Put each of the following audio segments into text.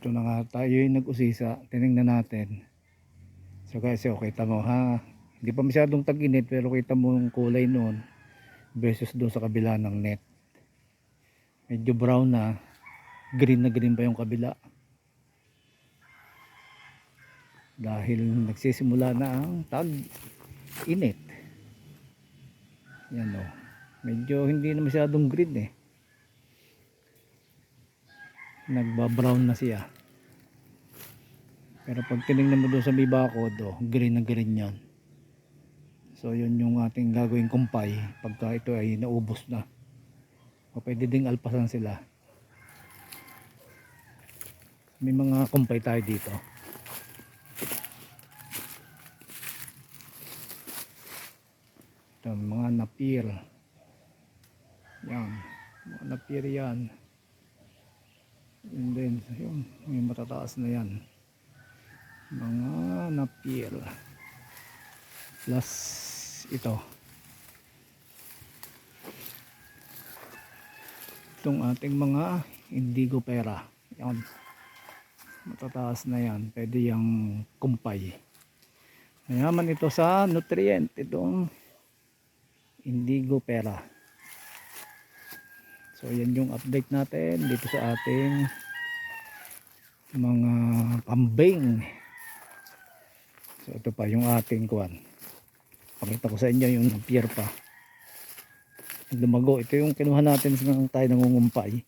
ito na nga tayo yung nag-usisa. Tinignan natin. So guys, okay, kita mo ha. Hindi pa masyadong tag-init pero kita mo yung kulay noon versus doon sa kabila ng net. Medyo brown na. Green na green pa yung kabila. Dahil nagsisimula na ang tag-init. Yan o. Medyo hindi na masyadong green eh. Nagba-brown na siya. Pero pag tinignan mo doon sa may bakod, green na green yan. So yun yung ating gagawing kumpay pagka ito ay naubos na. O pwede ding alpasan sila. May mga kumpay tayo dito. Ito, mga napir. Yan. Mga napir yan. And then, yun, may matataas na yan. Mga napir. Plus ito. Itong ating mga indigo pera. Yan. Matataas na yan. Pwede yung kumpay. Mayaman ito sa nutrient. Itong indigo pera. So yan yung update natin dito sa ating mga kambing. So ito pa yung ating kuwan. Pakita ko sa inyo yung pier pa. Lumago. Ito yung kinuha natin nang tayo nangungumpay.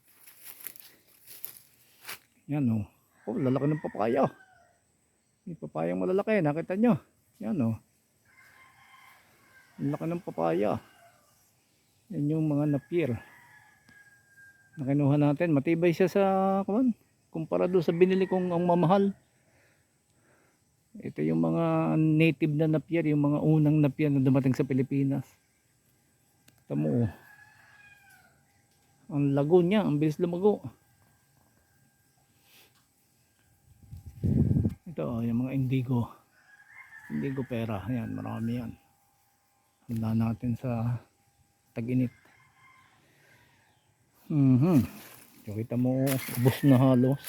Yan o. Oh, lalaki ng papaya. Yung papayang malalaki. Nakita nyo. Yan o. Lalaki ng papaya. Yan yung mga napier. Nakinuha natin. Matibay siya sa kuwan. Kumpara doon sa binili kong ang mamahal. Ito yung mga native na napier, yung mga unang napier na dumating sa Pilipinas. Tamo oh. Ang lago niya, ang bilis lumago. Ito yung mga indigo. Indigo pera, yan, marami yan. Handa natin sa tag-init. So, kita mo, ubos na halos.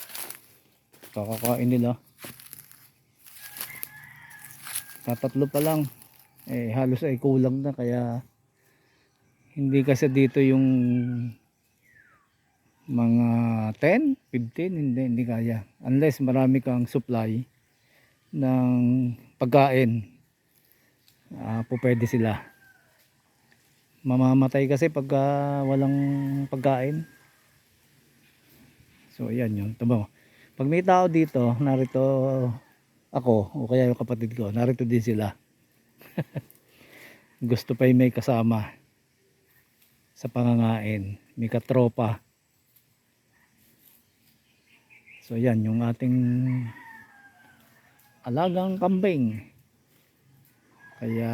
Kakakain nila. Tatatlo pa lang halos ay kulang na, kaya hindi kasi dito yung mga 10, 15 hindi kaya unless marami kang supply ng pagkain. Pwede sila. Mamamatay kasi pagka walang pagkain. So ayan yun. Tama. Pag may tao dito, narito ako o kaya yung kapatid ko, narito din sila. Gusto pa yung may kasama sa pangangain, may katropa. So yan yung ating alagang kambing. Kaya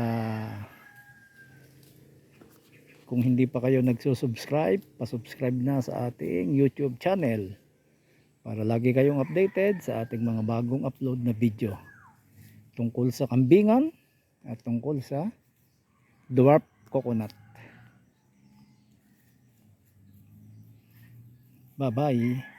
kung hindi pa kayo nagsusubscribe, pasubscribe na sa ating YouTube channel para lagi kayong updated sa ating mga bagong upload na video tungkol sa kambingan at tungkol sa dwarf coconut. Bye bye.